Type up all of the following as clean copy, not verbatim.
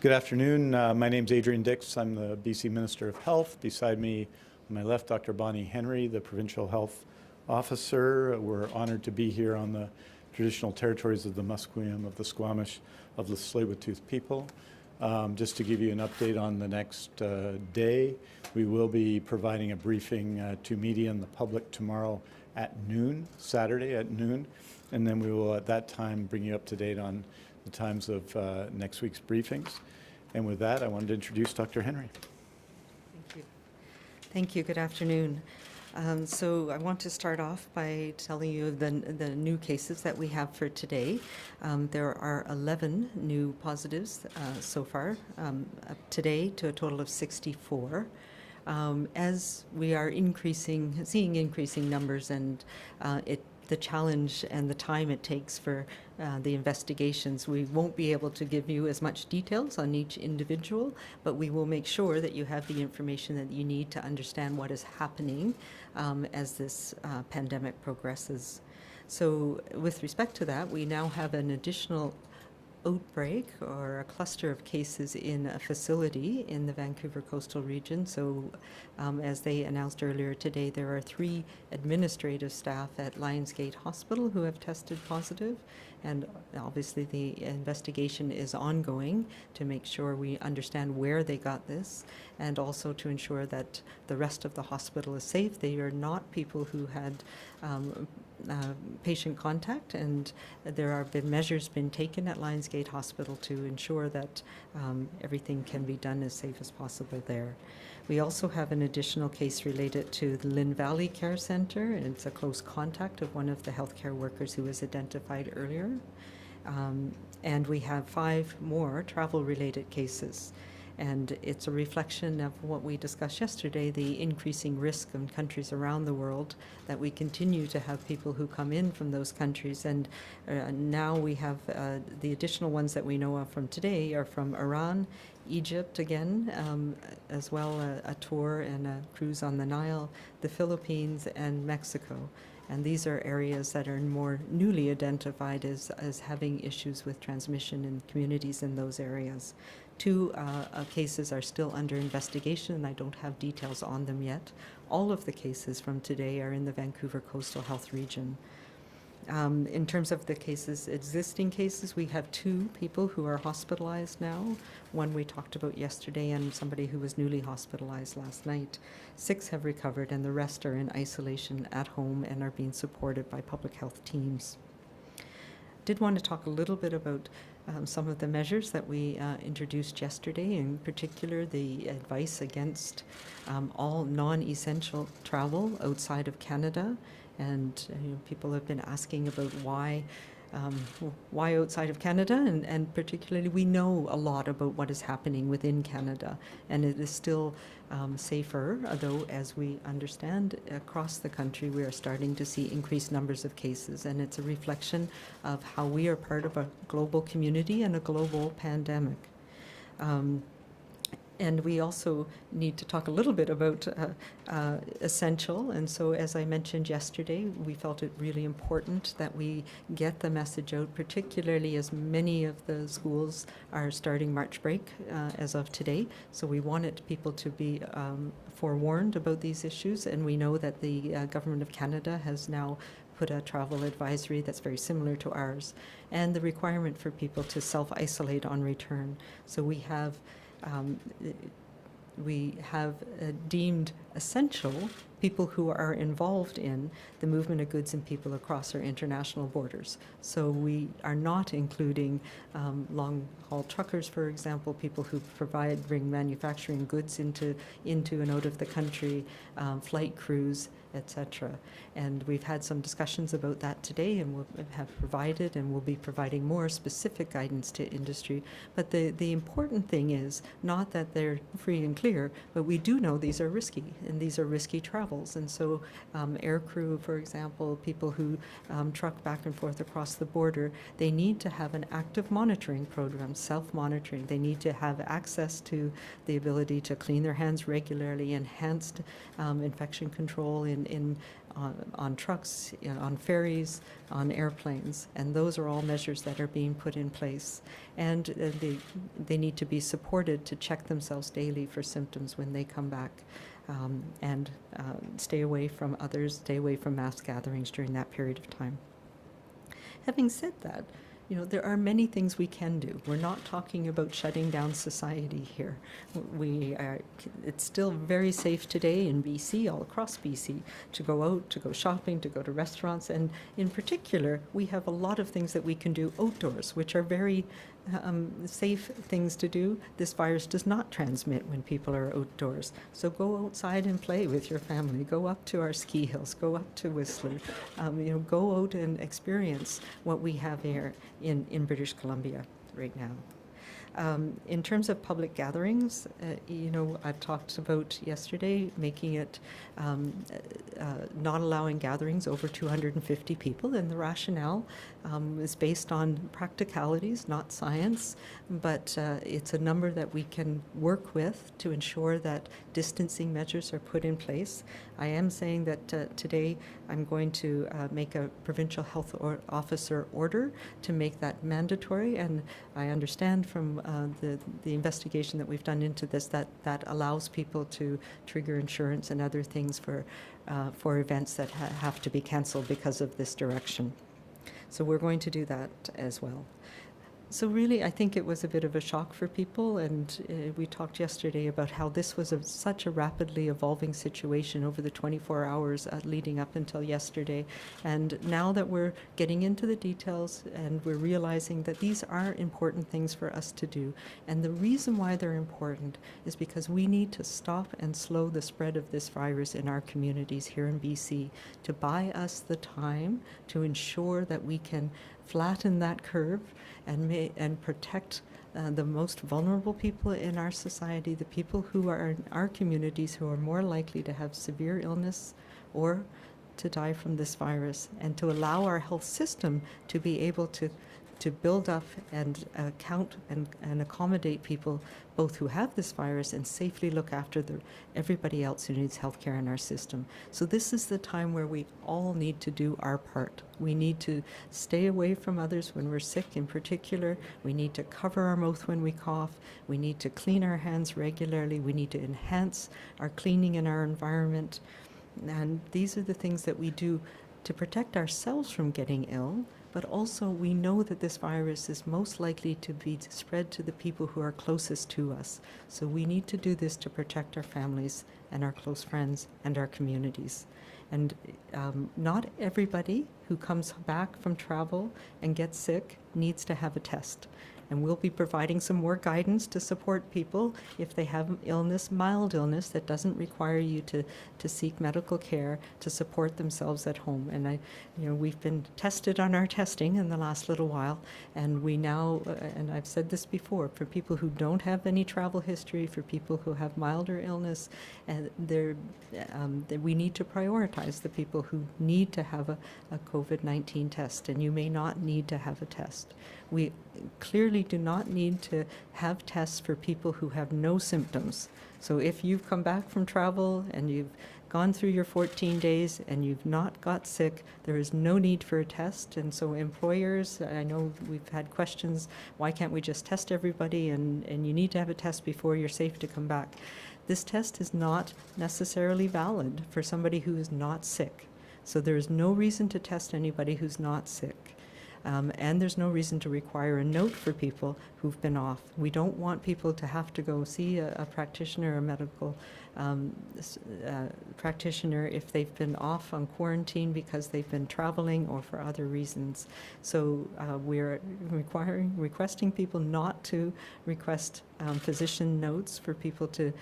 Good afternoon. My name's Adrian Dix. I'm the BC Minister of Health. Beside me, on my left, Dr. Bonnie Henry, the Provincial Health Officer. We're honored to be here on the traditional territories of the Musqueam, of the Squamish, of the Tsleil-Waututh people. Just to give you an update on the next day, we will be providing a briefing to media and the public tomorrow at noon, Saturday at noon, and then we will at that time bring you up to date on the times of next week's briefings. And with that, I wanted to introduce Dr. Henry. Thank you. Thank you. Good afternoon. So I want to start off by telling you of the new cases that we have for today. There are 11 new positives so far today, to a total of 64. As we are seeing increasing numbers, and the challenge and the time it takes for the investigations, we won't be able to give you as much details on each individual, but we will make sure that you have the information that you need to understand what is happening as this pandemic progresses. So with respect to that, we now have an additional outbreak or a cluster of cases in a facility in the Vancouver coastal region. So as they announced earlier today, there are 3 administrative staff at Lionsgate Hospital who have tested positive, and obviously the investigation is ongoing to make sure we understand where they got this, and also to ensure that the rest of the hospital is safe. They are not people who had patient contact, and there have been measures taken at Lionsgate Hospital to ensure that everything can be done as safe as possible there. We also have an additional case related to the Lynn Valley Care Centre, and it's a close contact of one of the healthcare workers who was identified earlier. And we have 5 more travel-related cases. And it's a reflection of what we discussed yesterday, the increasing risk in countries around the world, that we continue to have people who come in from those countries. And now we have the additional ones that we know of from today are from Iran, Egypt again, as well a tour and a cruise on the Nile, the Philippines, and Mexico. And these are areas that are more newly identified as having issues with transmission in communities in those areas. 2 cases are still under investigation, and I don't have details on them yet. All of the cases from today are in the Vancouver Coastal Health Region. In terms of the existing cases, we have 2 people who are hospitalized now. One we talked about yesterday, and somebody who was newly hospitalized last night. 6 have recovered, and the rest are in isolation at home and are being supported by public health teams. Did want to talk a little bit about some of the measures that we introduced yesterday, in particular the advice against all non-essential travel outside of Canada. And people have been asking about why outside of Canada, and particularly we know a lot about what is happening within Canada, and it is still safer, although as we understand across the country we are starting to see increased numbers of cases, and it's a reflection of how we are part of a global community and a global pandemic. And we also need to talk a little bit about essential. And so, as I mentioned yesterday, we felt it really important that we get the message out, particularly as many of the schools are starting March break as of today. So we wanted people to be forewarned about these issues. And we know that the Government of Canada has now put a travel advisory that's very similar to ours, and the requirement for people to self-isolate on return. So we have deemed essential people who are involved in the movement of goods and people across our international borders. So we are not including long-haul truckers, for example, people who bring manufacturing goods into and out of the country, flight crews, etc. And we've had some discussions about that today, and we'll have provided and we'll be providing more specific guidance to industry. But the important thing is not that they're free and clear, but we do know these are risky, and these are risky travels. And so air crew, for example, people who truck back and forth across the border, they need to have an active monitoring program, self-monitoring. They need to have access to the ability to clean their hands regularly, enhanced infection control in on trucks, on ferries, on airplanes, and those are all measures that are being put in place. And they need to be supported to check themselves daily for symptoms when they come back, and stay away from others, stay away from mass gatherings during that period of time. Having said that, there are many things we can do. We're not talking about shutting down society here. It's still very safe today in BC, all across BC, to go out, to go shopping, to go to restaurants, and in particular, we have a lot of things that we can do outdoors, which are very safe things to do. This virus does not transmit when people are outdoors. So go outside and play with your family. Go up to our ski hills. Go up to Whistler. Go out and experience what we have here in British Columbia right now. In terms of public gatherings, I've talked about yesterday making it not allowing gatherings over 250 people, and the rationale is based on practicalities, not science, but it's a number that we can work with to ensure that distancing measures are put in place. I am saying that today I'm going to make a Provincial Health Officer order to make that mandatory, and I understand from the investigation that we've done into this that allows people to trigger insurance and other things for events that have to be cancelled because of this direction. So we're going to do that as well. So really, I think it was a bit of a shock for people, and we talked yesterday about how this was such a rapidly evolving situation over the 24 hours leading up until yesterday. And now that we're getting into the details and we're realizing that these are important things for us to do, and the reason why they're important is because we need to stop and slow the spread of this virus in our communities here in BC, to buy us the time to ensure that we can flatten that curve and protect the most vulnerable people in our society, the people who are in our communities who are more likely to have severe illness or to die from this virus, and to allow our health system to be able to build up and count and accommodate people both who have this virus and safely look after everybody else who needs health care in our system. So this is the time where we all need to do our part. We need to stay away from others when we're sick in particular. We need to cover our mouth when we cough. We need to clean our hands regularly. We need to enhance our cleaning in our environment. And these are the things that we do to protect ourselves from getting ill, but also we know that this virus is most likely to be spread to the people who are closest to us. So we need to do this to protect our families and our close friends and our communities. And not everybody who comes back from travel and gets sick needs to have a test. And we'll be providing some more guidance to support people if they have illness, mild illness, that doesn't require you to seek medical care, to support themselves at home. And we've been tested on our testing in the last little while, and we now, and I've said this before, for people who don't have any travel history, for people who have milder illness, and we need to prioritize the people who need to have a COVID-19 test, and you may not need to have a test. We clearly do not need to have tests for people who have no symptoms. So if you've come back from travel and you've gone through your 14 days and you've not got sick, there is no need for a test. And so employers, I know we've had questions, why can't we just test everybody, and you need to have a test before you're safe to come back. This test is not necessarily valid for somebody who is not sick. So there is no reason to test anybody who's not sick. And there's no reason to require a note for people who've been off. We don't want people to have to go see a practitioner, a medical practitioner, if they've been off on quarantine because they've been traveling or for other reasons. So we're requesting people not to request physician notes for people to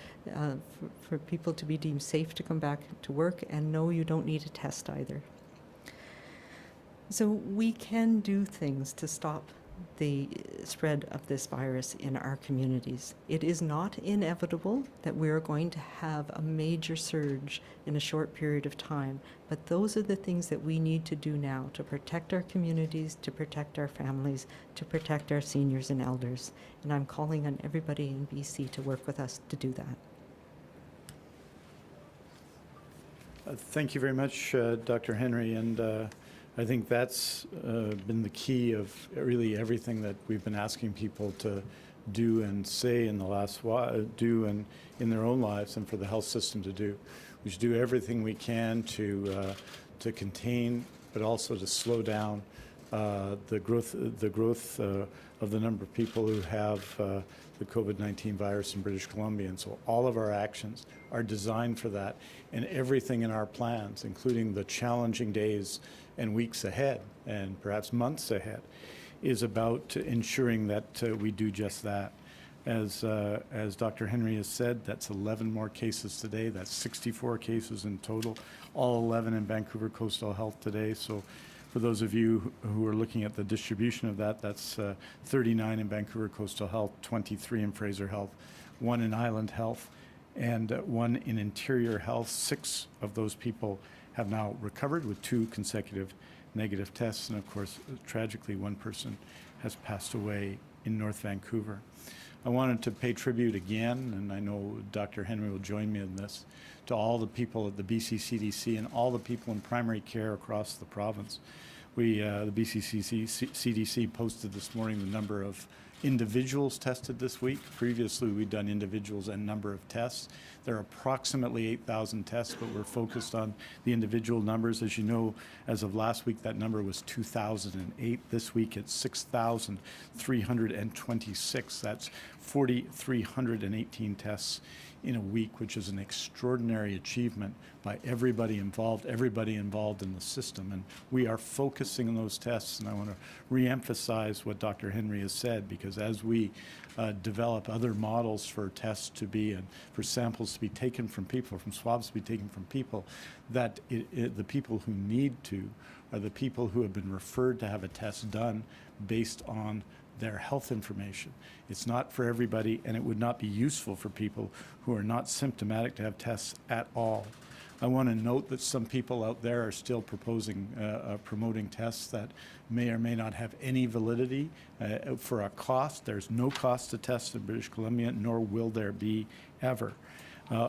be deemed safe to come back to work, and no, you don't need a test either. So we can do things to stop the spread of this virus in our communities. It is not inevitable that we are going to have a major surge in a short period of time, but those are the things that we need to do now to protect our communities, to protect our families, to protect our seniors and elders. And I'm calling on everybody in BC to work with us to do that. Thank you very much, Dr. Henry, and I think that's been the key of really everything that we've been asking people to do and say in the last while, do and in their own lives, and for the health system to do. We should do everything we can to contain, but also to slow down the growth of the number of people who have the COVID-19 virus in British Columbia. And so all of our actions are designed for that, and everything in our plans, including the challenging days and weeks ahead, and perhaps months ahead, is about ensuring that we do just that. As Dr. Henry has said, that's 11 more cases today. That's 64 cases in total, all 11 in Vancouver Coastal Health today. So for those of you who are looking at the distribution of that, that's 39 in Vancouver Coastal Health, 23 in Fraser Health, 1 in Island Health, and 1 in Interior Health. 6 of those people have now recovered with 2 consecutive negative tests. And of course, tragically, 1 person has passed away in North Vancouver. I wanted to pay tribute again, and I know Dr. Henry will join me in this, to all the people at the BC CDC and all the people in primary care across the province. The BC CDC posted this morning the number of individuals tested this week. Previously, we'd done individuals and number of tests. There are approximately 8,000 tests, but we're focused on the individual numbers. As you know, as of last week, that number was 2,008. This week, it's 6,326. That's 4,318 tests in a week, which is an extraordinary achievement by everybody involved in the system. And we are focusing on those tests, and I want to re-emphasize what Dr. Henry has said, because as we develop other models for tests to be, and for samples to be taken from people, from swabs to be taken from people, that the people who need to are the people who have been referred to have a test done based on their health information. It's not for everybody, and it would not be useful for people who are not symptomatic to have tests at all. I want to note that some people out there are still promoting tests that may or may not have any validity for a cost. There's no cost to test in British Columbia, nor will there be ever.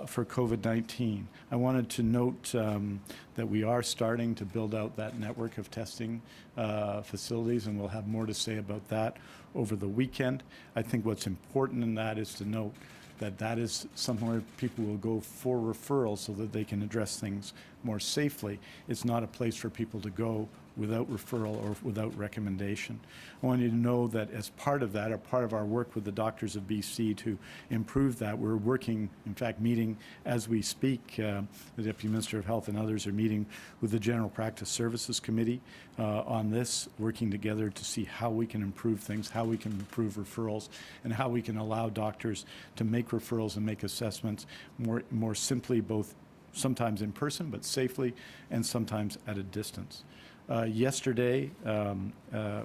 For COVID-19. I wanted to note that we are starting to build out that network of testing facilities, and we'll have more to say about that over the weekend. I think what's important in that is to note that that is somewhere people will go for referrals so that they can address things more safely. It's not a place for people to go without referral or without recommendation. I want you to know that as part of that, or part of our work with the doctors of BC to improve that, we're working, in fact, meeting as we speak. The Deputy Minister of Health and others are meeting with the General Practice Services Committee on this, working together to see how we can improve things, how we can improve referrals, and how we can allow doctors to make referrals and make assessments more simply, both sometimes in person, but safely, and sometimes at a distance. Yesterday,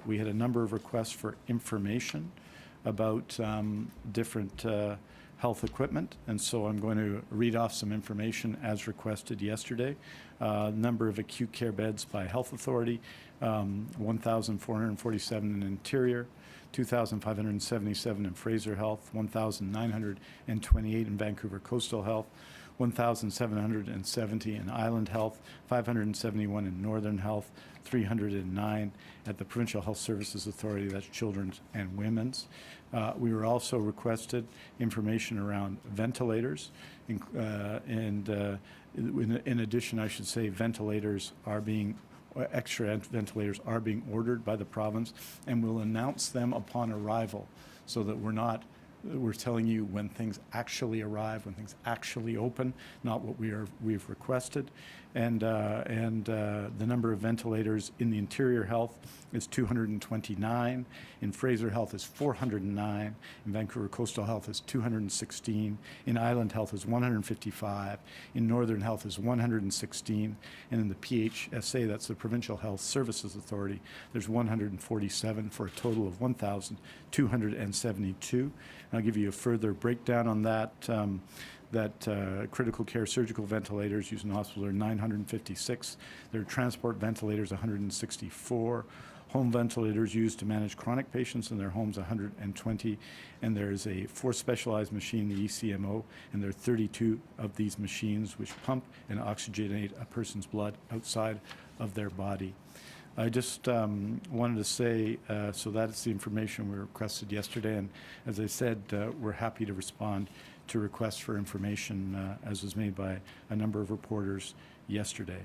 we had a number of requests for information about different health equipment, and so I'm going to read off some information as requested yesterday. Number of acute care beds by health authority, 1,447 in Interior, 2,577 in Fraser Health, 1,928 in Vancouver Coastal Health, 1,770 in Island Health, 571 in Northern Health, 309 at the Provincial Health Services Authority, that's Children's and Women's. We were also requested information around ventilators, and in addition, I should say, extra ventilators are being ordered by the province, and we'll announce them upon arrival so that we're telling you when things actually arrive, when things actually open, not what we've requested. And the number of ventilators in the Interior Health is 229. In Fraser Health is 409. In Vancouver Coastal Health is 216. In Island Health is 155. In Northern Health is 116. And in the PHSA, that's the Provincial Health Services Authority, there's 147 for a total of 1,272. I'll give you a further breakdown on that. Critical care surgical ventilators used in hospital are 956. There are transport ventilators, 164. home ventilators used to manage chronic patients in their homes, 120, and there's a 4 specialized machine, the ECMO, and there are 32 of these machines which pump and oxygenate a person's blood outside of their body. I just wanted to say, so that's the information we requested yesterday, and as I said, we're happy to respond to requests for information as was made by a number of reporters yesterday.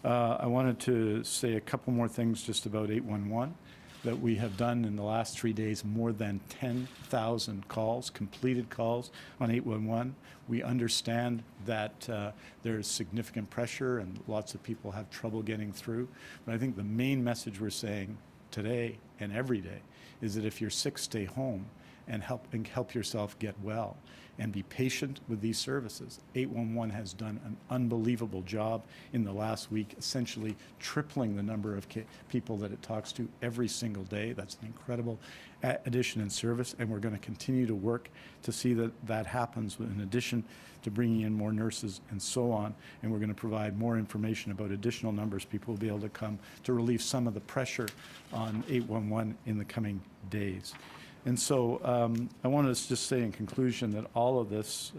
I wanted to say a couple more things just about 811, that we have done in the last 3 days more than 10,000 calls, completed calls on 811. We understand that there is significant pressure and lots of people have trouble getting through. But I think the main message we're saying today and every day is that if you're sick, stay home and help yourself get well and be patient with these services. 811 has done an unbelievable job in the last week, essentially tripling the number of people that it talks to every single day. That's an incredible addition in service, and we're going to continue to work to see that that happens in addition to bringing in more nurses and so on, and we're going to provide more information about additional numbers. People will be able to come to relieve some of the pressure on 811 in the coming days. And so I want to just say in conclusion that all of this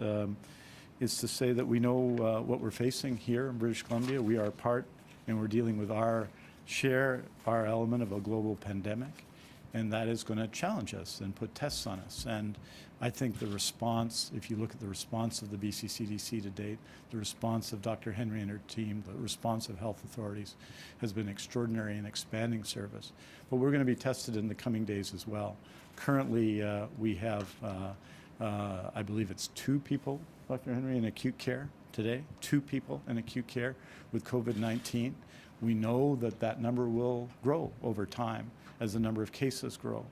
is to say that we know what we're facing here in British Columbia. We are part, and we're dealing with our share, our element of a global pandemic, and that is going to challenge us and put tests on us. And I think the response, if you look at the response of the BC CDC to date, the response of Dr. Henry and her team, the response of health authorities has been extraordinary in expanding service. But we're going to be tested in the coming days as well. Currently, we have, I believe it's 2 people, Dr. Henry, in acute care today, 2 people in acute care with COVID-19. We know that that number will grow over time as the number of cases grow.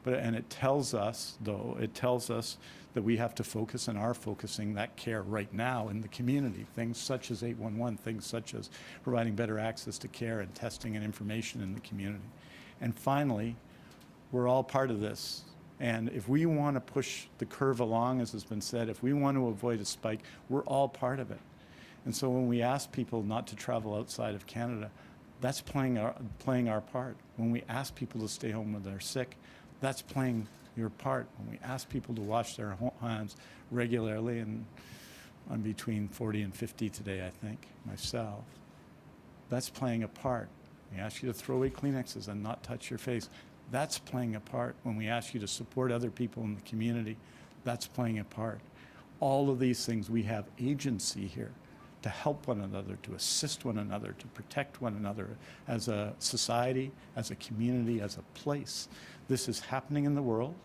And it tells us, though, it tells us that we have to focus and are focusing that care right now in the community. Things such as 811, things such as providing better access to care and testing and information in the community. And finally, we're all part of this. And if we want to push the curve along, as has been said, if we want to avoid a spike, we're all part of it. And so when we ask people not to travel outside of Canada, that's playing our part. When we ask people to stay home when they're sick, that's playing your part. When we ask people to wash their hands regularly, and I'm between 40 and 50 today, I think, myself, that's playing a part. We ask you to throw away Kleenexes and not touch your face. That's playing a part. When we ask you to support other people in the community, that's playing a part. All of these things, we have agency here to help one another, to assist one another, to protect one another as a society, as a community, as a place. This is happening in the world,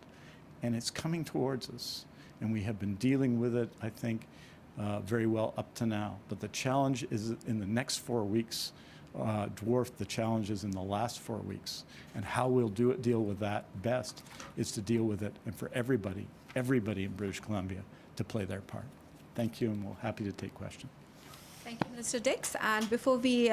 and it's coming towards us. And we have been dealing with it, I think, very well up to now. But the challenge is in the next 4 weeks, dwarf the challenges in the last 4 weeks. And how we'll deal with that best is to deal with it, and for everybody in British Columbia to play their part. Thank you, and we're happy to take questions. Thank you, Minister Dix. And before we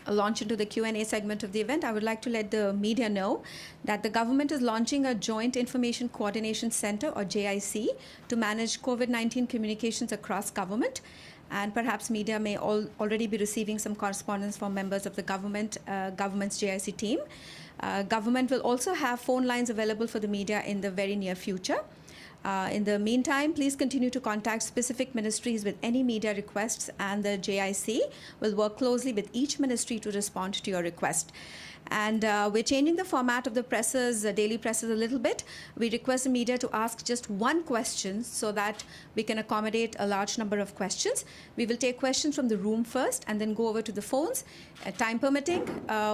launch into the Q&A segment of the event, I would like to let the media know that the government is launching a Joint Information Coordination Center, or JIC, to manage COVID-19 communications across government. And perhaps media may already be receiving some correspondence from members of the government's JIC team. Government will also have phone lines available for the media in the very near future. In the meantime, please continue to contact specific ministries with any media requests, and the JIC will work closely with each ministry to respond to your request. And we're changing the format of the daily presses a little bit. We request the media to ask just one question so that we can accommodate a large number of questions. We will take questions from the room first and then go over to the phones. Time permitting,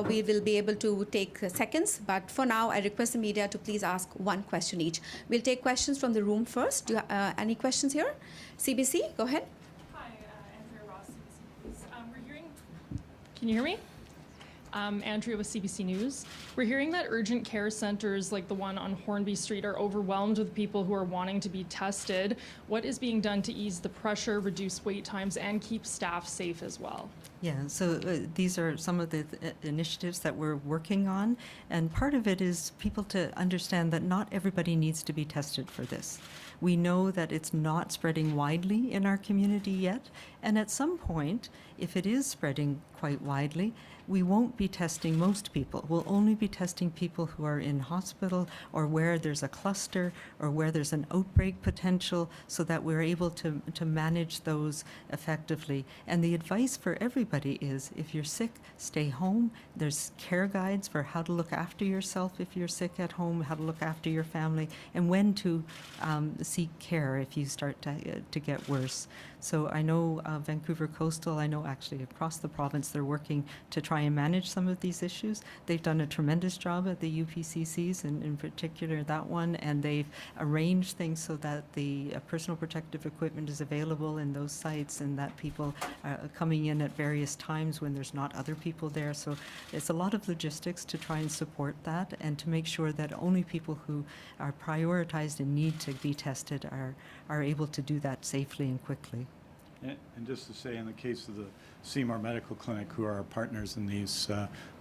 we will be able to take seconds. But for now, I request the media to please ask one question each. We'll take questions from the room first. Do you any questions here? CBC, go ahead. Hi, Andrea Ross, CBC News. We're hearing, can you hear me? Andrea with CBC News. We're hearing that urgent care centers like the one on Hornby Street are overwhelmed with people who are wanting to be tested. What is being done to ease the pressure, reduce wait times, and keep staff safe as well? Yeah, so these are some of the initiatives that we're working on, and part of it is people to understand that not everybody needs to be tested for this. We know that it's not spreading widely in our community yet, and at some point, if it is spreading quite widely, we won't be testing most people. We'll only be testing people who are in hospital or where there's a cluster or where there's an outbreak potential, so that we're able to manage those effectively. And the advice for everybody is, if you're sick, stay home. There's care guides for how to look after yourself if you're sick at home, how to look after your family, and when to seek care if you start to get worse. So I know Vancouver Coastal, I know actually across the province, they're working to try and manage some of these issues. They've done a tremendous job at the UPCCs, and in particular that one, and they've arranged things so that the personal protective equipment is available in those sites, and that people are coming in at various times when there's not other people there. So it's a lot of logistics to try and support that, and to make sure that only people who are prioritized and need to be tested are able to do that safely and quickly. And just to say, in the case of the Seymour Medical Clinic, who are our partners in these,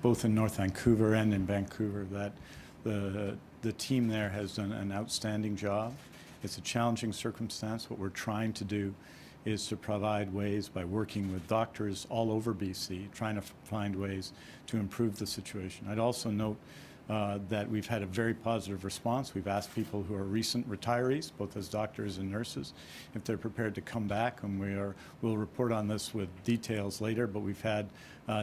both in North Vancouver and in Vancouver, that the team there has done an outstanding job. It's a challenging circumstance. What we're trying to do is to provide ways, by working with doctors all over BC, trying to find ways to improve the situation. I'd also note that we've had a very positive response. We've asked people who are recent retirees, both as doctors and nurses, if they're prepared to come back, and we'll report on this with details later, but we've had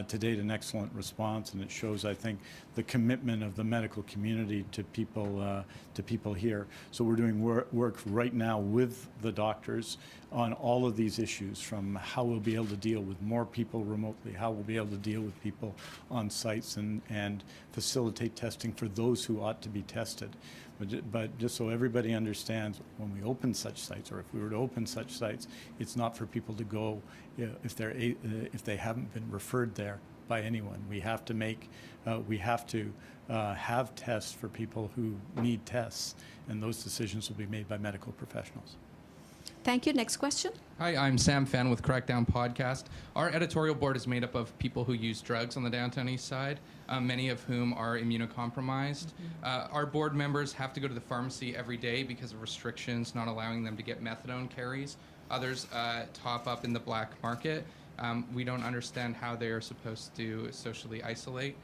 to date an excellent response, and it shows, I think, the commitment of the medical community to people here. So we're doing work right now with the doctors on all of these issues, from how we'll be able to deal with more people remotely, how we'll be able to deal with people on sites, and facilitate testing for those who ought to be tested. But just so everybody understands, when we open such sites, or if we were to open such sites, it's not for people to go if they haven't been referred there by anyone. We have to have tests for people who need tests, and those decisions will be made by medical professionals. Thank you. Next question. Hi, I'm Sam Fenn with Crackdown Podcast. Our editorial board is made up of people who use drugs on the downtown east side, many of whom are immunocompromised. Our board members have to go to the pharmacy every day because of restrictions not allowing them to get methadone carries. Others top up in the black market. We don't understand how they are supposed to socially isolate.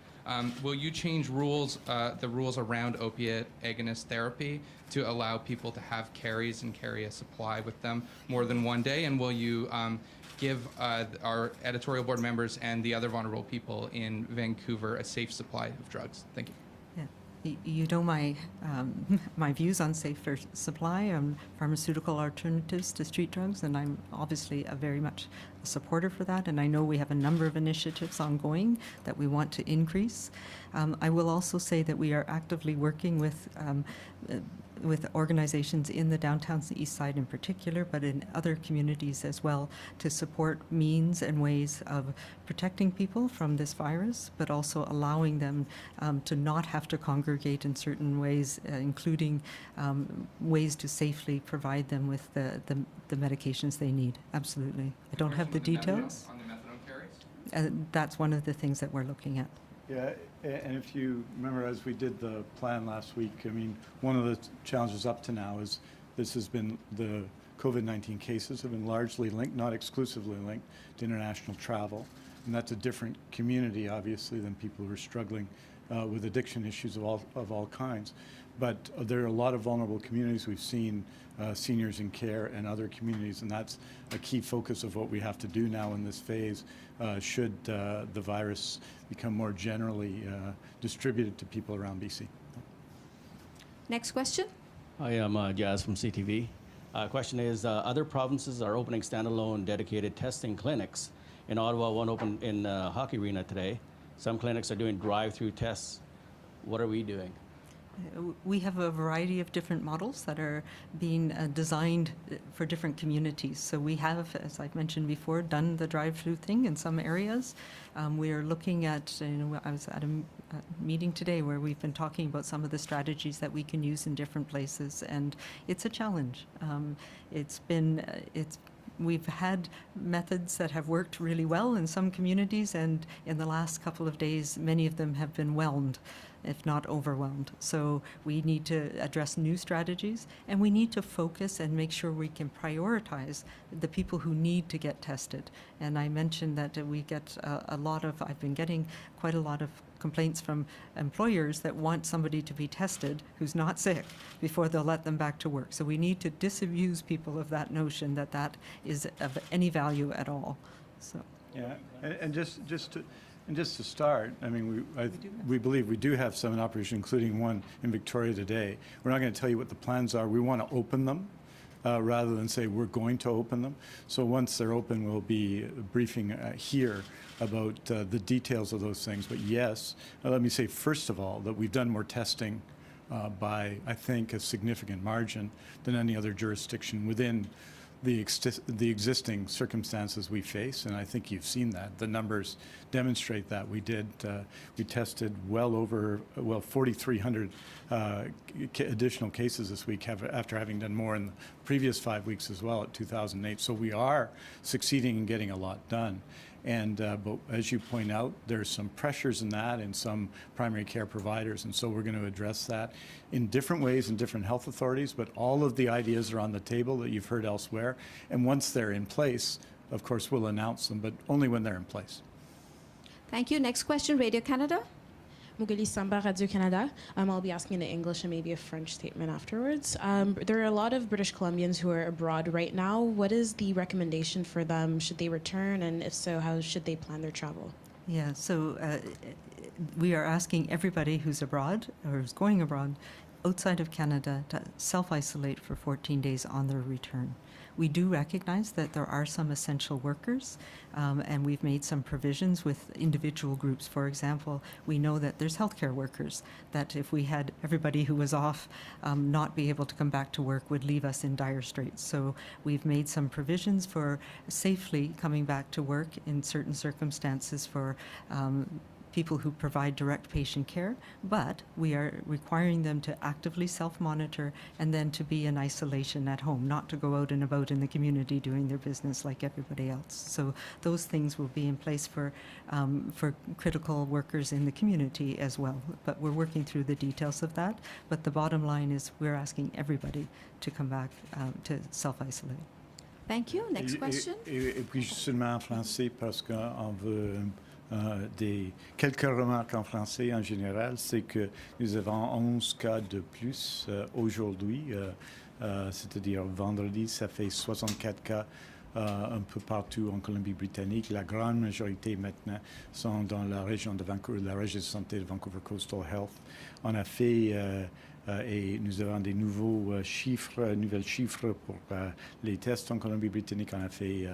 Will you change the rules around opiate agonist therapy to allow people to have carries and carry a supply with them more than one day? And will you give our editorial board members and the other vulnerable people in Vancouver a safe supply of drugs? Thank you. You know my my views on safer supply and pharmaceutical alternatives to street drugs, and I'm obviously very much a supporter for that, and I know we have a number of initiatives ongoing that we want to increase. I will also say that we are actively working with organizations in the downtown east side in particular, but in other communities as well, to support means and ways of protecting people from this virus, but also allowing them to not have to congregate in certain ways, including ways to safely provide them with the medications they need. Absolutely. I don't have the details. On the methadone carries? That's one of the things that we're looking at. Yeah, and if you remember, as we did the plan last week, I mean, one of the challenges up to now is this has been, the COVID-19 cases have been largely linked, not exclusively linked, to international travel. And that's a different community, obviously, than people who are struggling with addiction issues of all kinds. But there are a lot of vulnerable communities. We've seen seniors in care and other communities, and that's a key focus of what we have to do now in this phase, should the virus become more generally distributed to people around BC. Next question. Hi, I'm Jazz from CTV. Question is, other provinces are opening standalone dedicated testing clinics. In Ottawa, one opened in Hockey Arena today. Some clinics are doing drive-through tests. What are we doing? We have a variety of different models that are being designed for different communities. So we have, as I've mentioned before, done the drive-through thing in some areas. We are looking at, I was at a meeting today where we've been talking about some of the strategies that we can use in different places, and it's a challenge. It's we've had methods that have worked really well in some communities, and in the last couple of days, many of them have been whelmed, if not overwhelmed. So we need to address new strategies, and we need to focus and make sure we can prioritize the people who need to get tested. And I mentioned that we get I've been getting quite a lot of complaints from employers that want somebody to be tested who's not sick before they'll let them back to work. So we need to disabuse people of that notion that that is of any value at all. So. Yeah, and just to start, I mean, we believe we do have some in operation, including one in Victoria today. We're not going to tell you what the plans are. We want to open them rather than say we're going to open them. So once they're open, we'll be briefing here about the details of those things. But yes, let me say first of all that we've done more testing by, I think, a significant margin than any other jurisdiction within the existing circumstances we face, and I think you've seen that. The numbers demonstrate that. We tested well over 4,300 additional cases this week after having done more in the previous 5 weeks as well at 2008. So we are succeeding in getting a lot done. And but as you point out, there's some pressures in that in some primary care providers, and so we're going to address that in different ways in different health authorities, but all of the ideas are on the table that you've heard elsewhere. And once they're in place, of course, we'll announce them, but only when they're in place. Thank you. Next question, Radio Canada. Mugali Samba, Radio-Canada. I'll be asking in English and maybe a French statement afterwards. There are a lot of British Columbians who are abroad right now. What is the recommendation for them? Should they return? And if so, how should they plan their travel? Yeah, so we are asking everybody who's abroad or who's going abroad outside of Canada to self-isolate for 14 days on their return. We do recognize that there are some essential workers, and we've made some provisions with individual groups. For example, we know that there's healthcare workers that if we had everybody who was off not be able to come back to work would leave us in dire straits. So we've made some provisions for safely coming back to work in certain circumstances for people who provide direct patient care, but we are requiring them to actively self-monitor and then to be in isolation at home, not to go out and about in the community doing their business like everybody else. So those things will be in place for critical workers in the community as well. But we're working through the details of that. But the bottom line is we're asking everybody to come back to self-isolate. Thank you. Next question. Et puis seulement en français parce qu'on veut quelques remarques en français en général, c'est que nous avons 11 cas de plus aujourd'hui, c'est-à-dire vendredi, ça fait 64 cas un peu partout en Colombie-Britannique. La grande majorité maintenant sont dans la région de Vancouver, la région de santé de Vancouver Coastal Health. On a fait et nous avons des nouvelles chiffres pour les tests en Colombie-Britannique. On a fait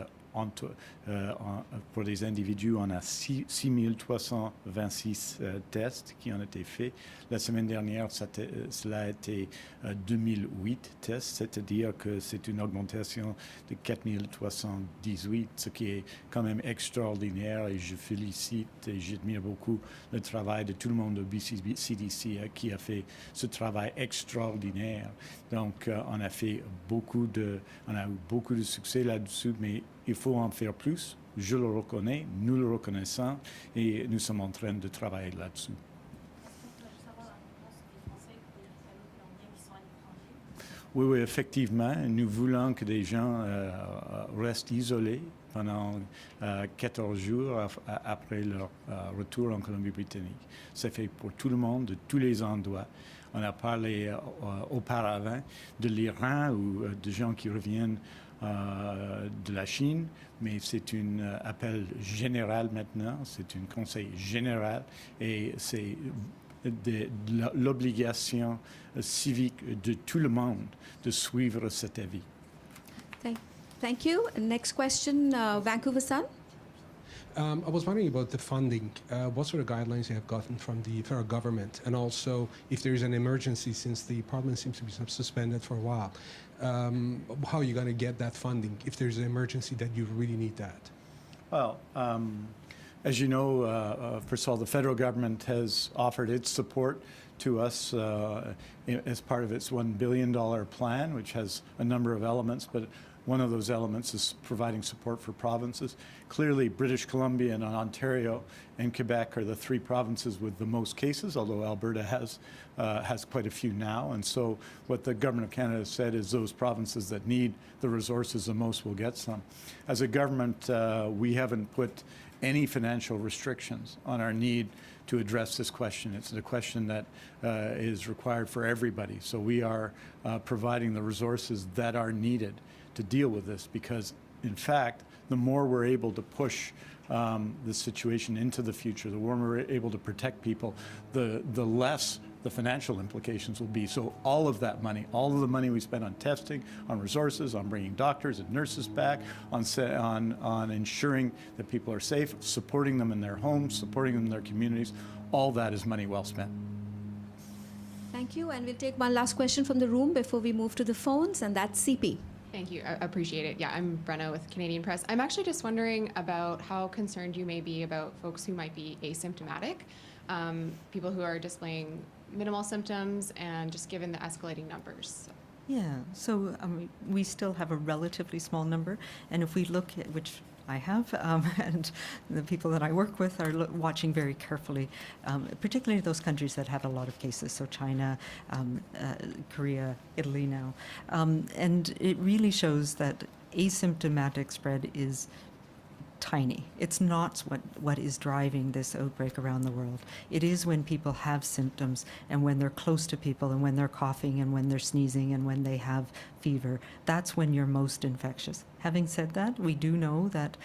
pour les individus, on a 6326 tests qui ont été faits. La semaine dernière, cela a été 2008 tests, c'est-à-dire que c'est une augmentation de 4318, ce qui est quand même extraordinaire, et je félicite et j'admire beaucoup le travail de tout le monde de BCDC qui a fait ce travail extraordinaire. Donc, on a eu beaucoup de succès là-dessus, mais il faut en faire plus. Je le reconnais, nous le reconnaissons et nous sommes en train de travailler là-dessus. Oui, effectivement. Nous voulons que des gens restent isolés pendant 14 jours après leur retour en Colombie-Britannique. C'est fait pour tout le monde, de tous les endroits. On a parlé auparavant de l'Iran ou de gens qui reviennent de la Chine, mais c'est un appel général maintenant, c'est un conseil général et c'est l'obligation civique de tout le monde de suivre cet avis. Thank you. Next question, Vancouver Sun. I was wondering about the funding. What sort of guidelines you have gotten from the federal government, and also if there is an emergency, since the Parliament seems to be suspended for a while, how are you going to get that funding if there's an emergency that you really need that? Well, as you know, first of all, the federal government has offered its support to us as part of its $1 billion plan, which has a number of elements, but one of those elements is providing support for provinces. Clearly, British Columbia and Ontario and Quebec are the three provinces with the most cases, although Alberta has quite a few now. And so what the Government of Canada has said is those provinces that need the resources the most will get some. As a government, we haven't put any financial restrictions on our need to address this question. It's a question that is required for everybody. So we are providing the resources that are needed to deal with this, because in fact, the more we're able to push the situation into the future, the more we're able to protect people, the less the financial implications will be. So all of that money, all of the money we spend on testing, on resources, on bringing doctors and nurses back, on ensuring that people are safe, supporting them in their homes, supporting them in their communities, all that is money well spent. Thank you. And we'll take one last question from the room before we move to the phones, and that's CP. Thank you. I appreciate it. Yeah, I'm Brenna with Canadian Press. I'm actually just wondering about how concerned you may be about folks who might be asymptomatic, people who are displaying minimal symptoms, and just given the escalating numbers. Yeah, so we still have a relatively small number, and if we look at, which I have, and the people that I work with are watching very carefully, particularly those countries that have a lot of cases, so China, Korea, Italy now. And it really shows that asymptomatic spread is tiny. It's not what is driving this outbreak around the world. It is when people have symptoms, and when they're close to people, and when they're coughing, and when they're sneezing, and when they have fever. That's when you're most infectious. Having said that, we do know that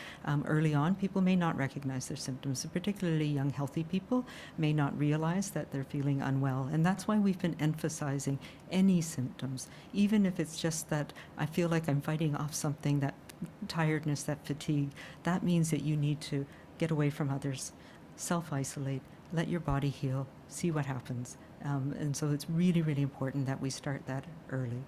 early on people may not recognize their symptoms, particularly young healthy people may not realize that they're feeling unwell, and that's why we've been emphasizing any symptoms, even if it's just that I feel like I'm fighting off something, that tiredness, that fatigue. That means that you need to get away from others, self-isolate, let your body heal, see what happens. And so it's really, really important that we start that early.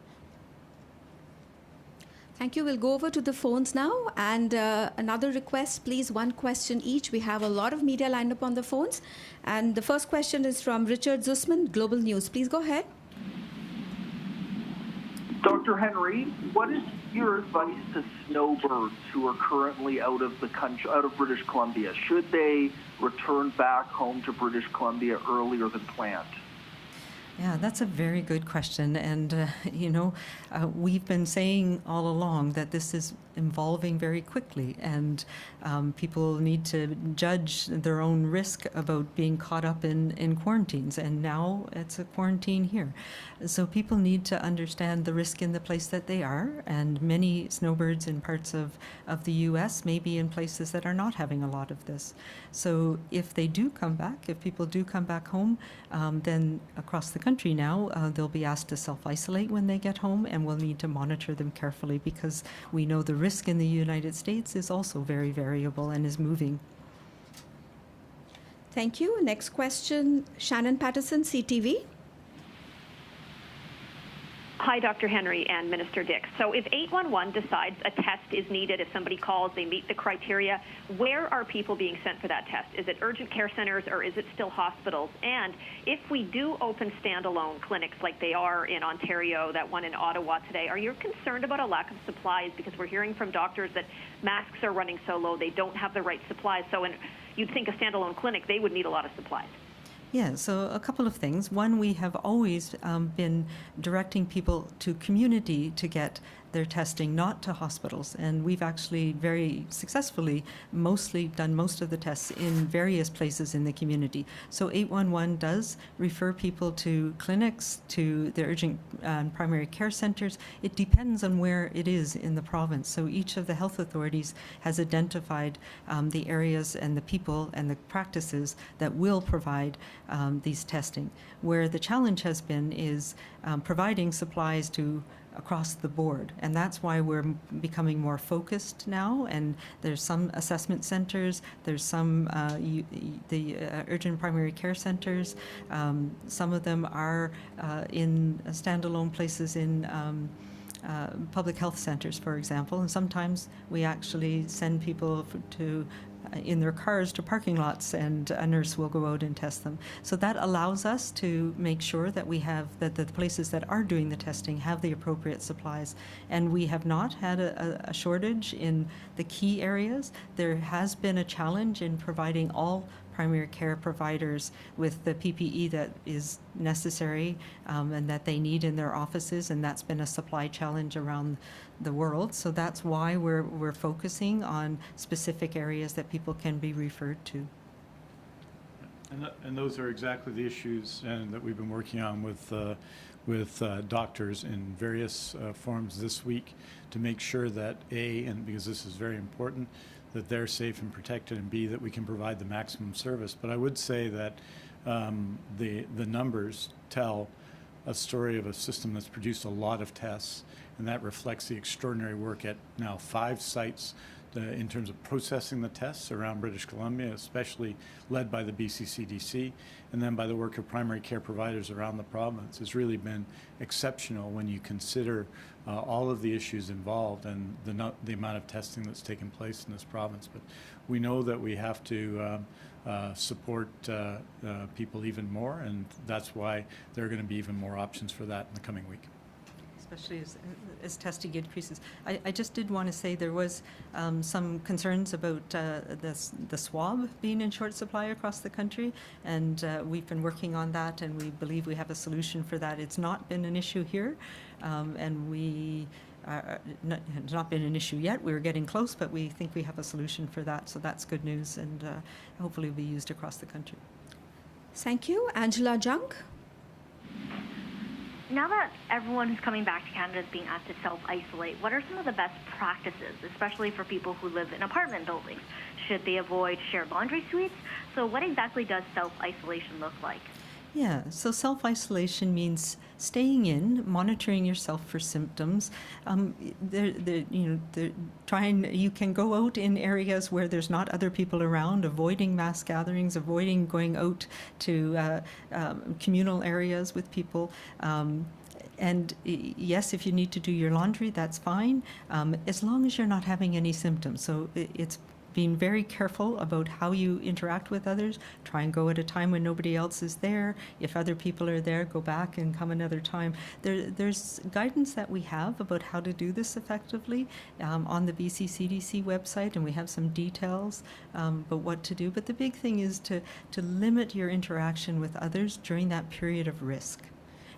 Thank you. We'll go over to the phones now. And another request, please, one question each. We have a lot of media lined up on the phones. And the first question is from Richard Zussman, Global News. Please go ahead. Dr. Henry, what is your advice to snowbirds who are currently out of the country, out of British Columbia? Should they return back home to British Columbia earlier than planned? Yeah, that's a very good question. And, we've been saying all along that this is evolving very quickly, and people need to judge their own risk about being caught up in quarantines. And now it's a quarantine here. So people need to understand the risk in the place that they are. And many snowbirds in parts of the U.S. may be in places that are not having a lot of this. So if they do come back, if people do come back home, then across the country now, they'll be asked to self-isolate when they get home, and we'll need to monitor them carefully, because we know the risk in the United States is also very variable and is moving. Thank you. Next question, Shannon Patterson, CTV. Hi, Dr. Henry and Minister Dix. So if 811 decides a test is needed, if somebody calls, they meet the criteria, where are people being sent for that test? Is it urgent care centers, or is it still hospitals? And if we do open standalone clinics like they are in Ontario, that one in Ottawa today, are you concerned about a lack of supplies? Because we're hearing from doctors that masks are running so low, they don't have the right supplies. So you'd think a standalone clinic, they would need a lot of supplies. Yeah, so a couple of things. One, we have always been directing people to community to get their testing, not to hospitals. And we've actually very successfully done most of the tests in various places in the community. So 811 does refer people to clinics, to the urgent primary care centers. It depends on where it is in the province. So each of the health authorities has identified the areas and the people and the practices that will provide these testing. Where the challenge has been is providing supplies to across the board, and that's why we're becoming more focused now. And there's some assessment centers, there's some the urgent primary care centers. Some of them are in standalone places in public health centers, for example, and sometimes we actually send people to in their cars to parking lots, and a nurse will go out and test them. So that allows us to make sure that we have, that the places that are doing the testing have the appropriate supplies. And we have not had a shortage in the key areas. There has been a challenge in providing all primary care providers with the PPE that is necessary and that they need in their offices, and that's been a supply challenge around the world. So that's why we're focusing on specific areas that people can be referred to. And those are exactly the issues that we've been working on with doctors in various forms this week to make sure that A, and because this is very important, that they're safe and protected, and B, that we can provide the maximum service. But I would say that the numbers tell a story of a system that's produced a lot of tests, and that reflects the extraordinary work at now 5 sites in terms of processing the tests around British Columbia, especially led by the BC CDC, and then by the work of primary care providers around the province. Has really been exceptional when you consider all of the issues involved and the amount of testing that's taken place in this province. But we know that we have to support people even more, and that's why there are going to be even more options for that in the coming week. Especially as testing increases. I just did want to say there was some concerns about the swab being in short supply across the country, and we've been working on that, and we believe we have a solution for that. It's not been an issue here, and it's not been an issue yet. We're getting close, but we think we have a solution for that, so that's good news, and hopefully will be used across the country. Thank you. Angela Jung. Now that everyone who's coming back to Canada is being asked to self-isolate, what are some of the best practices, especially for people who live in apartment buildings? Should they avoid shared laundry suites? So what exactly does self-isolation look like? Yeah, so self-isolation means staying in, monitoring yourself for symptoms. You can go out in areas where there's not other people around, avoiding mass gatherings, avoiding going out to communal areas with people. And yes, if you need to do your laundry, that's fine, as long as you're not having any symptoms. So it's being very careful about how you interact with others. Try and go at a time when nobody else is there. If other people are there, go back and come another time. There's guidance that we have about how to do this effectively on the BC CDC website, and we have some details about what to do. But the big thing is to limit your interaction with others during that period of risk.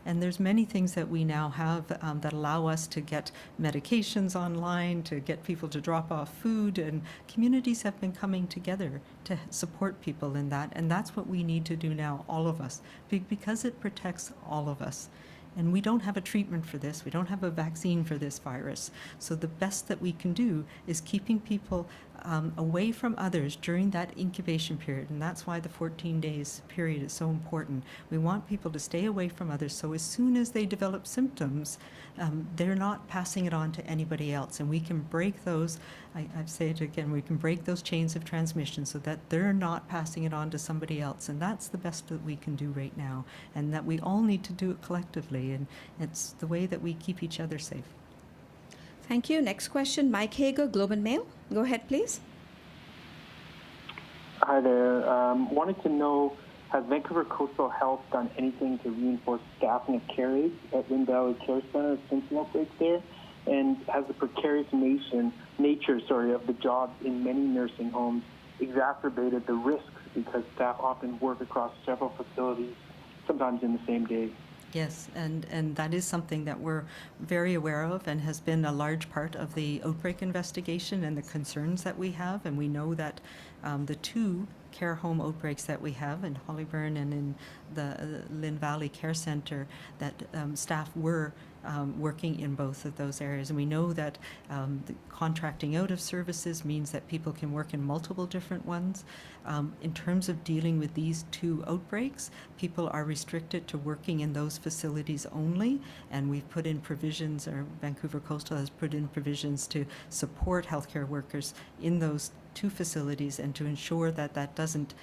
And there's many things that we now have that allow us to get medications online, to get people to drop off food, and communities have been coming together to support people in that. And that's what we need to do now, all of us, because it protects all of us. And we don't have a treatment for this. We don't have a vaccine for this virus. So the best that we can do is keeping people away from others during that incubation period. And that's why the 14 days period is so important. We want people to stay away from others, so as soon as they develop symptoms, they're not passing it on to anybody else. And we can break those, I say it again, we can break those chains of transmission so that they're not passing it on to somebody else. And that's the best that we can do right now, and that we all need to do it collectively. And it's the way that we keep each other safe. Thank you. Next question, Mike Hager, Globe and Mail. Go ahead, please. Hi there. Wanted to know, has Vancouver Coastal Health done anything to reinforce staffing of care aides at Lynn Valley Care Center since an outbreak there? And has the precarious nature of the jobs in many nursing homes exacerbated the risks because staff often work across several facilities, sometimes in the same day? Yes, and that is something that we're very aware of and has been a large part of the outbreak investigation and the concerns that we have. And we know that the 2 care home outbreaks that we have in Hollyburn and in the Lynn Valley Care Center, that staff were working in both of those areas. And we know that the contracting out of services means that people can work in multiple different ones. In terms of dealing with these 2 outbreaks, people are restricted to working in those facilities only, and we've put in provisions, or Vancouver Coastal has put in provisions to support healthcare workers in those 2 facilities and to ensure that that doesn't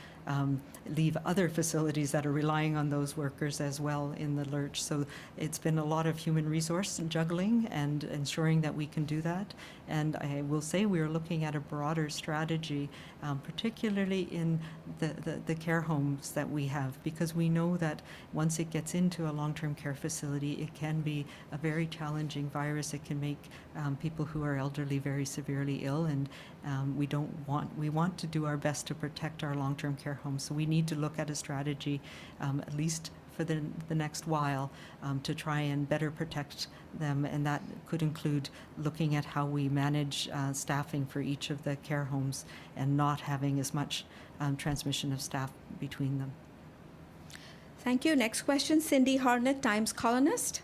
leave other facilities that are relying on those workers as well in the lurch. So it's been a lot of human resource juggling and ensuring that we can do that. And I will say we are looking at a broader strategy, particularly in the care homes that we have, because we know that once it gets into a long-term care facility, it can be a very challenging virus. It can make people who are elderly very severely ill, and we want to do our best to protect our long-term care homes. So we need to look at a strategy, at least for the next while, to try and better protect them, and that could include looking at how we manage staffing for each of the care homes and not having as much transmission of staff between them. Thank you. Next question, Cindy Harnett, Times columnist.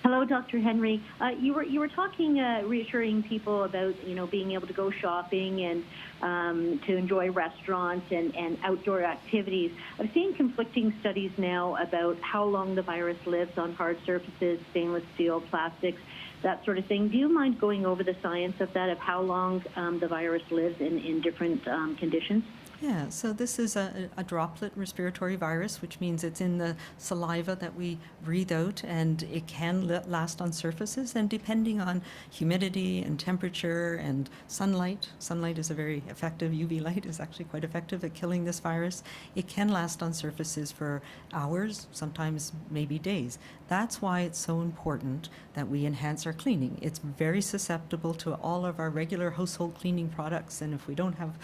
Hello, Dr. Henry. You were talking, reassuring people about being able to go shopping and to enjoy restaurants and outdoor activities. I'm seeing conflicting studies now about how long the virus lives on hard surfaces, stainless steel, plastics, that sort of thing. Do you mind going over the science of that, of how long the virus lives in different conditions? Yeah, so this is a droplet respiratory virus, which means it's in the saliva that we breathe out, and it can last on surfaces. And depending on humidity and temperature and sunlight is a very effective, UV light is actually quite effective at killing this virus. It can last on surfaces for hours, sometimes maybe days. That's why it's so important that we enhance our cleaning. It's very susceptible to all of our regular household cleaning products, and if we don't have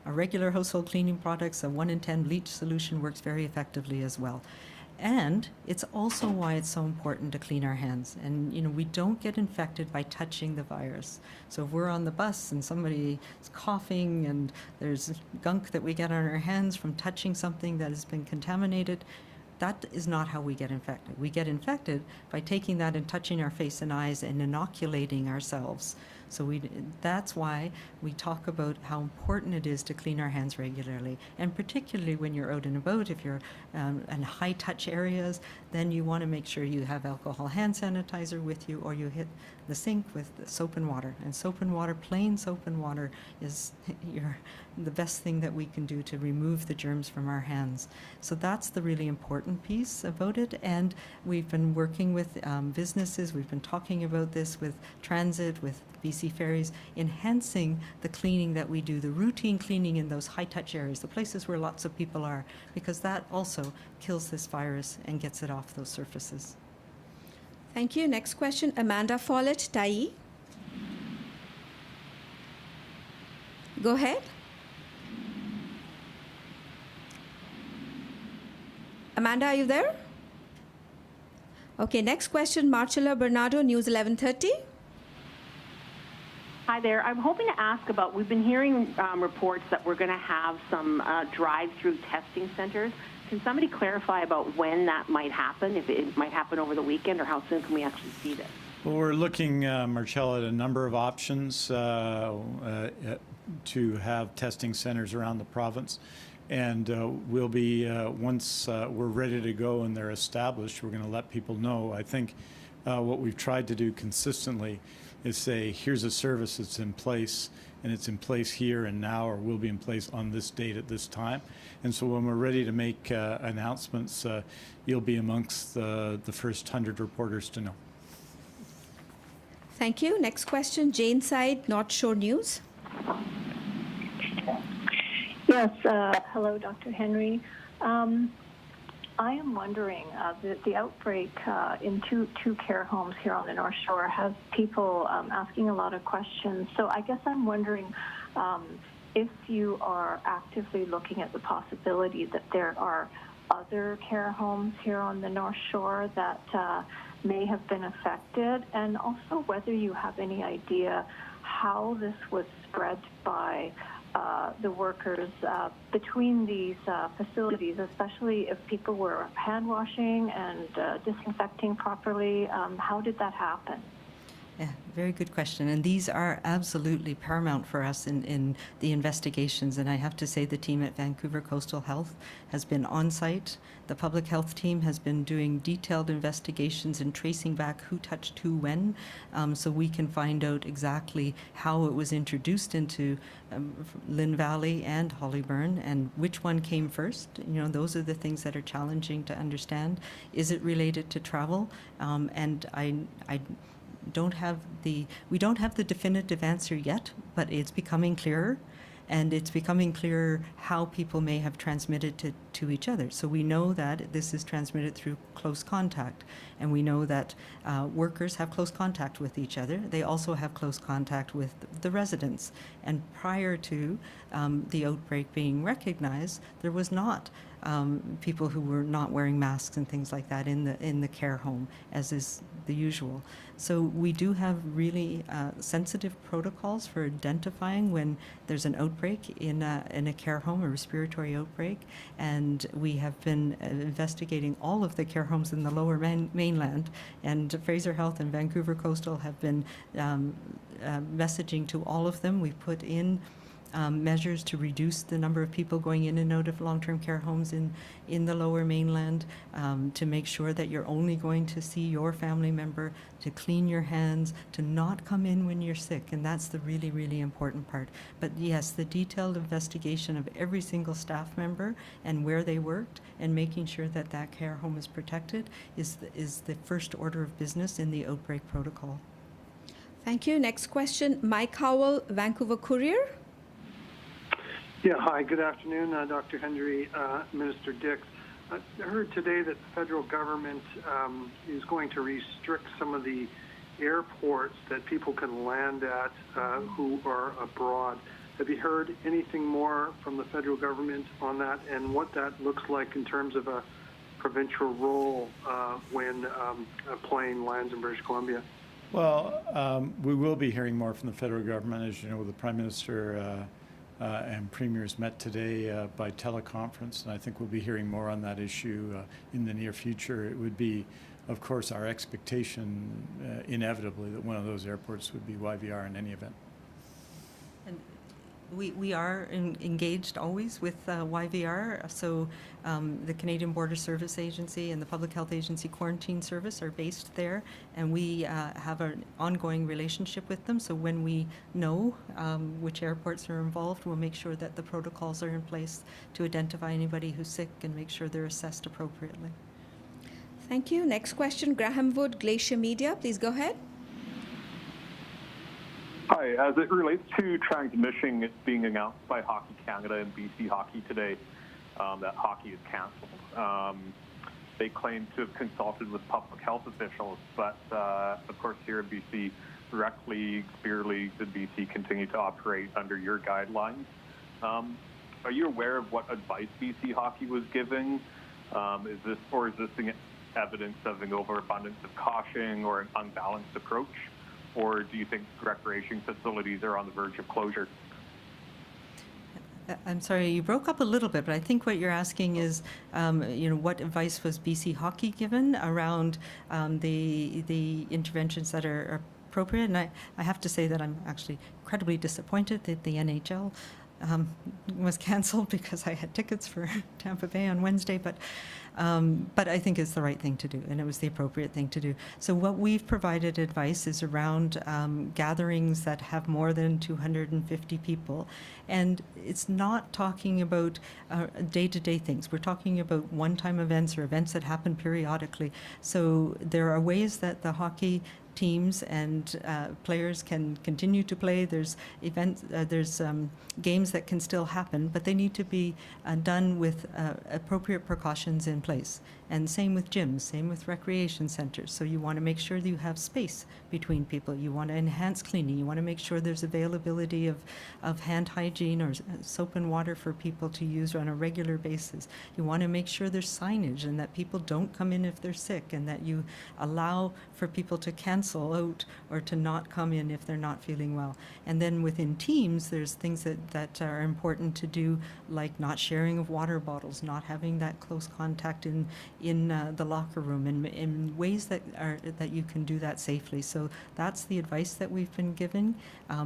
our regular household cleaning products, a 1 in 10 bleach solution works very effectively as well. And it's also why it's so important to clean our hands. And we don't get infected by touching the virus. So if we're on the bus and somebody is coughing and there's gunk that we get on our hands from touching something that has been contaminated, that is not how we get infected. We get infected by taking that and touching our face and eyes and inoculating ourselves. So that's why we talk about how important it is to clean our hands regularly, and particularly when you're out and about. If you're in high-touch areas, then you want to make sure you have alcohol hand sanitizer with you, or you hit the sink with soap and water. And soap and water, plain soap and water, is the best thing that we can do to remove the germs from our hands. So that's the really important piece about it. And we've been working with businesses. We've been talking about this with transit, with BC Ferries, enhancing the cleaning that we do, the routine cleaning in those high-touch areas, the places where lots of people are, because that also kills this virus and gets it off those surfaces. Thank you. Next question, Amanda Follett, Tai. Go ahead. Amanda, are you there? Okay, next question, Marcella Bernardo, News 1130. Hi there. I'm hoping to ask about, we've been hearing reports that we're going to have some drive-through testing centers. Can somebody clarify about when that might happen, if it might happen over the weekend, or how soon can we actually see this? Well, we're looking, Marcella, at a number of options to have testing centers around the province. And we'll be, once we're ready to go and they're established, we're going to let people know. I think what we've tried to do consistently is say, here's a service that's in place, and it's in place here and now, or will be in place on this date at this time. And so when we're ready to make announcements, you'll be amongst the first 100 reporters to know. Thank you. Next question, Jane Side, North Shore News. Yes, hello, Dr. Henry. I am wondering, the outbreak in two care homes here on the North Shore has people asking a lot of questions. So I guess I'm wondering if you are actively looking at the possibility that there are other care homes here on the North Shore that may have been affected, and also whether you have any idea how this was spread by the workers between these facilities, especially if people were hand washing and disinfecting properly. How did that happen? Yeah, very good question. And these are absolutely paramount for us in the investigations. And I have to say the team at Vancouver Coastal Health has been on site. The public health team has been doing detailed investigations and tracing back who touched who when, so we can find out exactly how it was introduced into Lynn Valley and Hollyburn and which one came first. You know, those are the things that are challenging to understand. Is it related to travel? And I don't have we don't have the definitive answer yet, but it's becoming clearer, and it's becoming clearer how people may have transmitted to each other. So we know that this is transmitted through close contact, and we know that workers have close contact with each other. They also have close contact with the residents. And prior to the outbreak being recognized, there was not people who were not wearing masks and things like that in the care home, as is the usual. So we do have really sensitive protocols for identifying when there's an outbreak in a care home, a respiratory outbreak, and we have been investigating all of the care homes in the Lower Mainland, and Fraser Health and Vancouver Coastal have been messaging to all of them. We've put in measures to reduce the number of people going in and out of long-term care homes in the Lower Mainland, to make sure that you're only going to see your family member, to clean your hands, to not come in when you're sick, and that's the really, really important part. But yes, the detailed investigation of every single staff member and where they worked and making sure that that care home is protected is the first order of business in the outbreak protocol. Thank you. Next question, Mike Howell, Vancouver Courier. Yeah, hi, good afternoon, Dr. Henry, Minister Dix. I heard today that the federal government is going to restrict some of the airports that people can land at who are abroad. Have you heard anything more from the federal government on that, and what that looks like in terms of a provincial role when a plane lands in British Columbia? Well, we will be hearing more from the federal government. As you know, the Prime Minister and premiers met today by teleconference, and I think we'll be hearing more on that issue in the near future. It would be, of course, our expectation inevitably that one of those airports would be YVR in any event. And we are engaged always with YVR, so the Canadian Border Service Agency and the Public Health Agency Quarantine Service are based there, and we have an ongoing relationship with them. So when we know which airports are involved, we'll make sure that the protocols are in place to identify anybody who's sick and make sure they're assessed appropriately. Thank you. Next question, Graham Wood, Glacier Media. Please go ahead. Hi, as it relates to transmission being announced by Hockey Canada and BC Hockey today, that hockey is canceled. They claim to have consulted with public health officials, but of course here in BC, rec leagues, beer leagues in BC continue to operate under your guidelines. Are you aware of what advice BC Hockey was giving? Is this evidence of an overabundance of caution or an unbalanced approach? Or do you think recreation facilities are on the verge of closure? I'm sorry, you broke up a little bit, but I think what you're asking is, what advice was BC Hockey given around the interventions that are appropriate? And I have to say that I'm actually incredibly disappointed that the NHL was canceled because I had tickets for Tampa Bay on Wednesday, but I think it's the right thing to do, and it was the appropriate thing to do. So what we've provided advice is around gatherings that have more than 250 people, and it's not talking about day-to-day things. We're talking about one-time events or events that happen periodically. So there are ways that the hockey teams and players can continue to play. There's events, there's games that can still happen, but they need to be done with appropriate precautions in place. And same with gyms, same with recreation centers. So you want to make sure that you have space between people. You want to enhance cleaning. You want to make sure there's availability of hand hygiene or soap and water for people to use on a regular basis. You want to make sure there's signage and that people don't come in if they're sick, and that you allow for people to cancel cancel out or to not come in if they're not feeling well. And then within teams, there's things that are important to do, like not sharing of water bottles, not having that close contact in the locker room, and in ways that you can do that safely. So that's the advice that we've been given.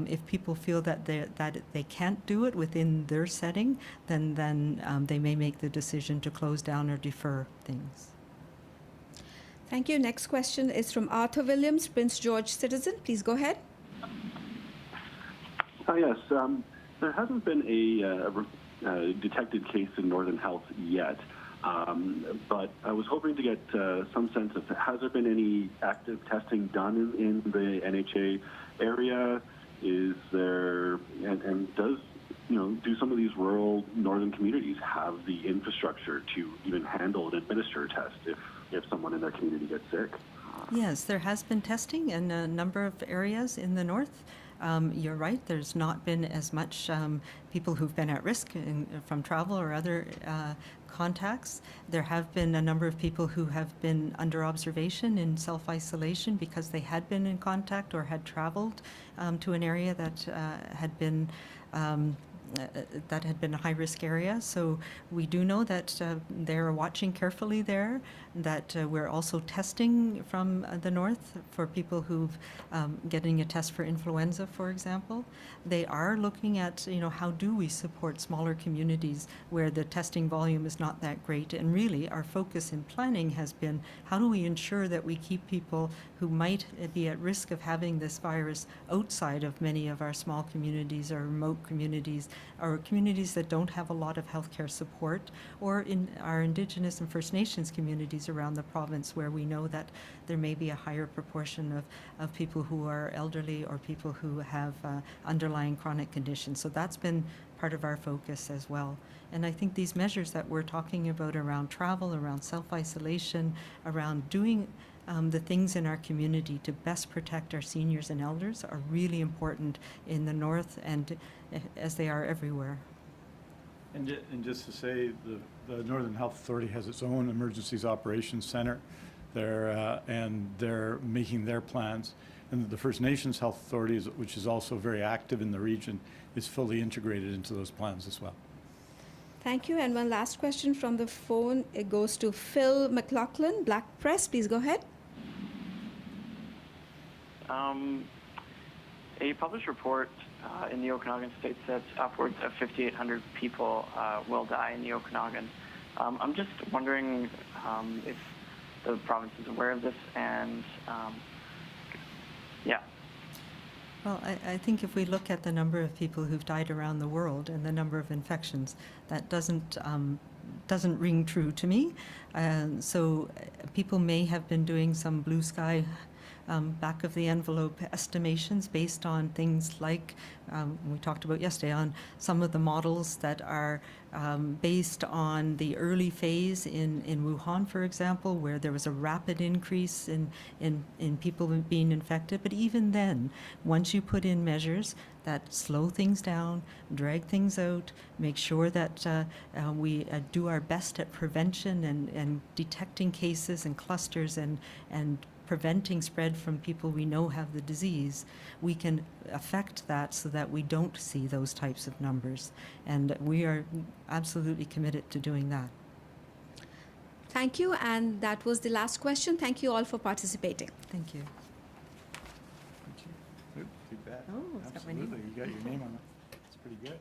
If people feel that they can't do it within their setting, then they may make the decision to close down or defer things. Thank you. Next question is from Arthur Williams, Prince George citizen. Please go ahead. Yes. There hasn't been a detected case in Northern Health yet, but I was hoping to get some sense of, has there been any active testing done in the NHA area? Is there, and does, do some of these rural northern communities have the infrastructure to even handle and administer a test if someone in their community gets sick? Yes, there has been testing in a number of areas in the north. You're right, there's not been as much people who've been at risk from travel or other contacts. There have been a number of people who have been under observation in self-isolation because they had been in contact or had traveled to an area that had been a high-risk area. So we do know that they're watching carefully there, that we're also testing from the north for people who've getting a test for influenza, for example. They are looking at, how do we support smaller communities where the testing volume is not that great. And really, our focus in planning has been, how do we ensure that we keep people who might be at risk of having this virus outside of many of our small communities or remote communities, or communities that don't have a lot of healthcare support, or in our Indigenous and First Nations communities around the province, where we know that there may be a higher proportion of people who are elderly or people who have underlying chronic conditions. So that's been part of our focus as well. And I think these measures that we're talking about around travel, around self-isolation, around doing the things in our community to best protect our seniors and elders are really important in the north, and as they are everywhere. And just to say, the Northern Health Authority has its own Emergencies Operations Center there, and they're making their plans. And the First Nations Health Authority, which is also very active in the region, is fully integrated into those plans as well. Thank you. And one last question from the phone. It goes to Phil McLaughlin, Black Press. Please go ahead. A published report in the Okanagan states that upwards of 5,800 people will die in the Okanagan. I'm just wondering if the province is aware of this, and yeah. Well, I think if we look at the number of people who've died around the world and the number of infections, that doesn't ring true to me. So people may have been doing some blue sky back of the envelope estimations based on things like we talked about yesterday, on some of the models that are based on the early phase in Wuhan, for example, where there was a rapid increase in people being infected. But even then, once you put in measures that slow things down, drag things out, make sure that we do our best at prevention and detecting cases and clusters and preventing spread from people we know have the disease, we can affect that so that we don't see those types of numbers. And we are absolutely committed to doing that. Thank you. And that was the last question. Thank you all for participating. Thank you. Too bad. Oh, it's got my name on it. Absolutely. You got your name on it. It's pretty good.